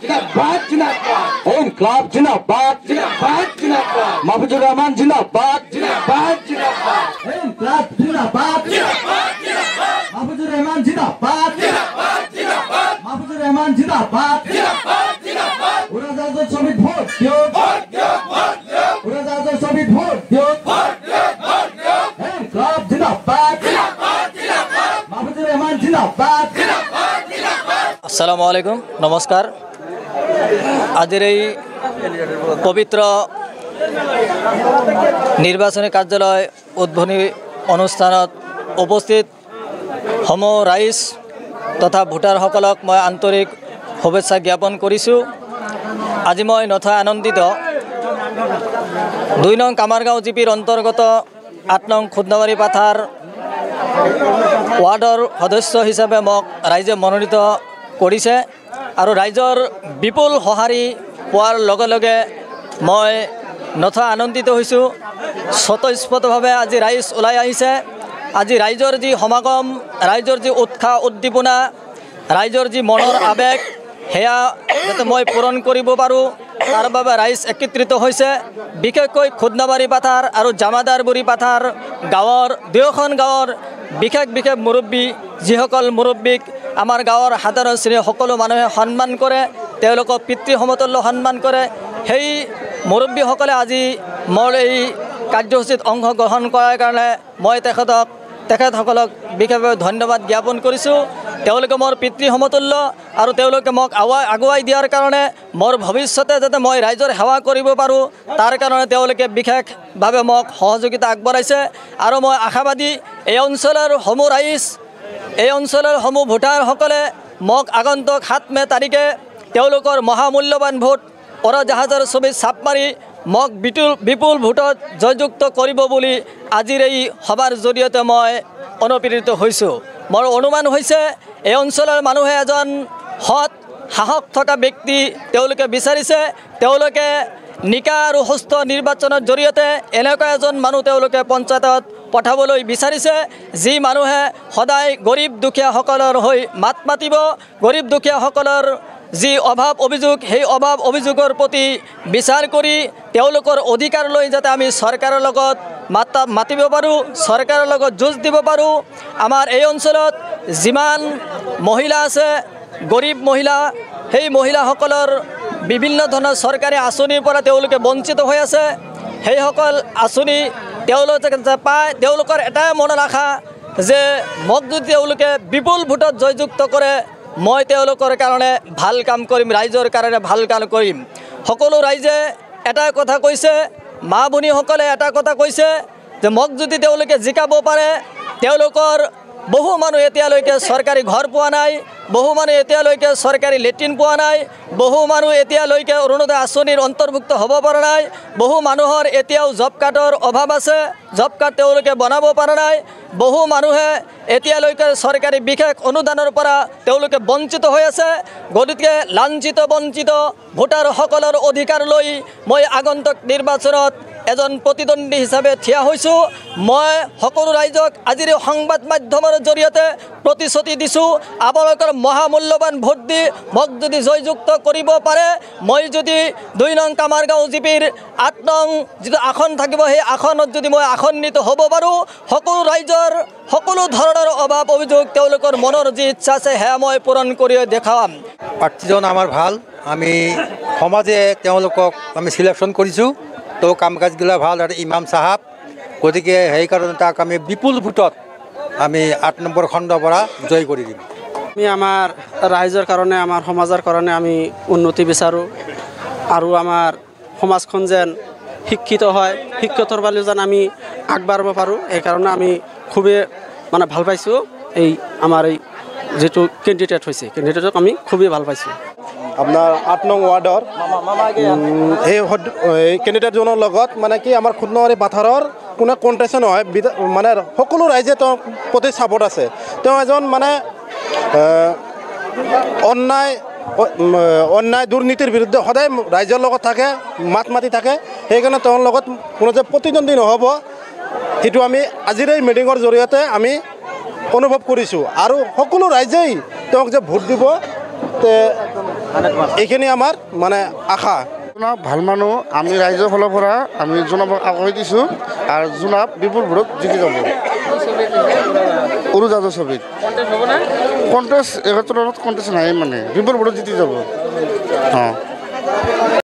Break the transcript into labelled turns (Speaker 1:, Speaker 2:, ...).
Speaker 1: जिंदाबाद जिंदाबाद
Speaker 2: इनकलाब जिंदाबाद
Speaker 1: जिंदाबाद जिंदाबाद
Speaker 2: महफूजुर रहमान जिंदाबाद
Speaker 1: जिंदाबाद जिंदाबाद
Speaker 2: इनकलाब जिंदाबाद
Speaker 1: जिंदाबाद जिंदाबाद
Speaker 2: महफूजुर रहमान जिंदाबाद
Speaker 1: जिंदाबाद जिंदाबाद
Speaker 2: महफूजुर रहमान जिंदाबाद
Speaker 1: जिंदाबाद जिंदाबाद
Speaker 2: उड़ाजाहाजर श्रमिक भोट दियो उड़ाजाहाजर श्रमिक भोट दियो इनकलाब जिंदाबाद महफूजुर रहमान जिंदाबाद।
Speaker 3: আসসালামু আলাইকুম নমস্কার আজের এই পবিত্র নির্বাচনী কার্যালয় উদ্বোধনী অনুষ্ঠানত উপস্থিত সম ৰাইজ তথা ভোটাৰসকলক মই আন্তৰিক শুভেচ্ছা জ্ঞাপন কৰিছোঁ। আজি মই নথৈ আনন্দিত ২ নং কামাৰগাঁও জিপিৰ অন্তৰ্গত ৮ নং খুদনাবাৰী পাথাৰ ৱাৰ্ডৰ সদস্য হিচাপে মোক ৰাইজে মনোনীত কৰিছে আৰু ৰাইজৰ বিপুল সঁহাৰি পোৱাৰ লগে লগে মই নথৈ আনন্দিত হৈছোঁ। স্বতঃস্ফূৰ্তভাৱে আজি ৰাইজ ওলাই আহিছে। আজি ৰাইজৰ যি সমাগম, ৰাইজৰ যি উৎসাহ উদ্দীপনা, ৰাইজৰ যি মনৰ আৱেগ, সেয়া যাতে মই পূৰণ কৰিব পাৰোঁ তাৰ বাবে ৰাইজ একত্ৰিত হৈছে। বিশেষকৈ খুদনাবাৰী পাথাৰ আৰু জামাদাৰবুৰী পাথাৰ গাঁৱৰ দুয়োখন গাঁৱৰ বিশেষ বিশেষ মুৰব্বী, যিসকল মুৰব্বীক আমাৰ গাঁৱৰ সাধাৰণ শ্ৰেণীৰ সকলো মানুহে সন্মান কৰে, তেওঁলোকক পিতৃ সমতুল্য সন্মান কৰে, সেই মুৰব্বীসকলে আজি মোৰ এই কাৰ্যসূচীত অংশগ্ৰহণ কৰাৰ কাৰণে মই তেখেতসকলক বিশেষভাৱে ধন্যবাদ জ্ঞাপন কৰিছোঁ। তেওঁলোকে মোৰ পিতৃ সমতুল্য আৰু তেওঁলোকে মোক আগুৱাই দিয়াৰ কাৰণে মোৰ ভৱিষ্যতে যাতে মই ৰাইজৰ সেৱা কৰিব পাৰোঁ তাৰ কাৰণে তেওঁলোকে বিশেষভাৱে মোক সহযোগিতা আগবঢ়াইছে। আৰু মই আশাবাদী এই অঞ্চলৰ সমূহ ৰাইজ, এই অঞ্চলৰ সমূহ ভোটাৰসকলে মোক আগন্তুক ৭ মে তাৰিখে তেওঁলোকৰ মহামূল্যৱান ভোট উৰাজাহাজৰ ছবিত চাপ মাৰি মোক বিপুল ভোটত জয়যুক্ত কৰিব বুলি আজিৰ এই সভাৰ জৰিয়তে মই অনুপ্ৰেৰিত হৈছোঁ। মোৰ অনুমান হৈছে এই অঞ্চলৰ মানুহে এজন সৎ সাহস থকা ব্যক্তি তেওঁলোকে বিচাৰিছে। তেওঁলোকে নিকা আৰু সুস্থ নিৰ্বাচনৰ জৰিয়তে এনেকুৱা এজন মানুহ তেওঁলোকে পঞ্চায়তত পঠাবলৈ বিচাৰিছে, যি মানুহে সদায় গৰীব দুখীয়াসকলৰ হৈ মাত মাতিব, গৰীব দুখীয়াসকলৰ যি অভাৱ অভিযোগ, সেই অভাৱ অভিযোগৰ প্ৰতি বিচাৰ কৰি তেওঁলোকৰ অধিকাৰ লৈ যাতে আমি চৰকাৰৰ লগত মাতিব পাৰোঁ, চৰকাৰৰ লগত যুঁজ দিব পাৰোঁ। আমাৰ এই অঞ্চলত যিমান মহিলা আছে, গৰীব মহিলা, সেই মহিলাসকলৰ বিভিন্ন ধৰণৰ চৰকাৰী আঁচনিৰ পৰা তেওঁলোকে বঞ্চিত হৈ আছে। সেইসকল আঁচনি তেওঁলোকে পায়, তেওঁলোকৰ এটাই মনৰ আশা যে মোক যদি তেওঁলোকে বিপুল ভোটত জয়যুক্ত কৰে মই তেওঁলোকৰ কাৰণে ভাল কাম কৰিম, ৰাইজৰ কাৰণে ভাল কাম কৰিম। সকলো ৰাইজে এটা কথা কৈছে, মা ভনীসকলে এটা কথা কৈছে যে মোক যদি তেওঁলোকে জিকাব পাৰে, তেওঁলোকৰ বহু মানুহ এতিয়ালৈকে চৰকাৰী ঘৰ পোৱা নাই, বহু মানুহ এতিয়ালৈকে চৰকাৰী লেট্ৰিন পোৱা নাই, বহু মানুহ এতিয়ালৈকে অৰুণোদয় আঁচনিৰ অন্তৰ্ভুক্ত হ'ব পৰা নাই, বহু মানুহৰ এতিয়াও জব কাৰ্ডৰ অভাৱ আছে, জব কাৰ্ড তেওঁলোকে বনাব পৰা নাই, বহু মানুহে এতিয়ালৈকে চৰকাৰী বিশেষ অনুদানৰ পৰা তেওঁলোকে বঞ্চিত হৈ আছে। গতিকে লাঞ্ছিত বঞ্চিত ভোটাৰসকলৰ অধিকাৰ লৈ মই আগন্তুক নিৰ্বাচনত এজন প্ৰতিদ্বন্দ্বী হিচাপে থিয় হৈছোঁ। মই সকলো ৰাইজক আজিৰ সংবাদ মাধ্যমৰ জৰিয়তে প্ৰতিশ্ৰুতি দিছোঁ, আপোনালোকৰ মহামূল্যৱান ভোট দি মোক যদি জয়যুক্ত কৰিব পাৰে, মই যদি ২ নং কামাৰগাঁও জিপিৰ ৮ নং যিটো আসন থাকিব সেই আসনত যদি মই আসন্বিত হ'ব পাৰোঁ, সকলো ৰাইজৰ সকলো ধৰণৰ অভাৱ অভিযোগ তেওঁলোকৰ মনৰ যি ইচ্ছা আছে সেয়া মই পূৰণ কৰি দেখাম।
Speaker 4: প্ৰাৰ্থীজন আমাৰ ভাল, আমি সমাজে তেওঁলোকক আমি চিলেকশ্যন কৰিছোঁ, তো কাম কাজগিলা ভাল আৰু ইমাম চাহাব, গতিকে সেইকাৰণে তাক আমি বিপুল ভোটত আমি ৮ নম্বৰ খণ্ডৰ পৰা জয় কৰি দিম।
Speaker 5: আমি আমাৰ ৰাইজৰ কাৰণে, আমাৰ সমাজৰ কাৰণে আমি উন্নতি বিচাৰোঁ আৰু আমাৰ সমাজখন যেন শিক্ষিত হয়, শিক্ষিতৰ ফালে যেন আমি আগবাঢ়িব পাৰোঁ, সেইকাৰণে আমি খুবেই ভাল পাইছোঁ। এই আমাৰ এই যেটো কেণ্ডিডেট হৈছে, কেণ্ডিডেটক আমি খুবেই ভাল পাইছোঁ।
Speaker 6: আপোনাৰ ৮ নং ৱাৰ্ডৰ এই কেণ্ডিডেটজনৰ লগত কি আমাৰ খুদনাবাৰী পাথাৰৰ কোনো কণ্টেষ্ট নহয়, সকলো ৰাইজে তেওঁৰ প্ৰতি ছাপোৰ্ট আছে। তেওঁ এজন অন্যায় দুৰ্নীতিৰ বিৰুদ্ধে সদায় ৰাইজৰ লগত থাকে, মাত মাতি থাকে। সেইকাৰণে তেওঁৰ লগত কোনো যে প্ৰতিদ্বন্দ্বী নহ'ব সেইটো আমি আজিৰ এই মিটিঙৰ জৰিয়তে আমি অনুভৱ কৰিছোঁ। আৰু সকলো ৰাইজেই তেওঁক যে ভোট দিব এইখিনি আমাৰ মানে আশা।
Speaker 7: জনাব ভাল মানুহ, আমি ৰাইজৰ ফালৰ পৰা আমি জনাবক আগুৱাই দিছোঁ আৰু জনাব বিপুল ভোটত জিকি যাব। উৰুজাদৰ ছবিত কণ্টেষ্ট ৭১ কণ্টেষ্ট নাই, মানে বিপুল ভোটত জিকি যাব।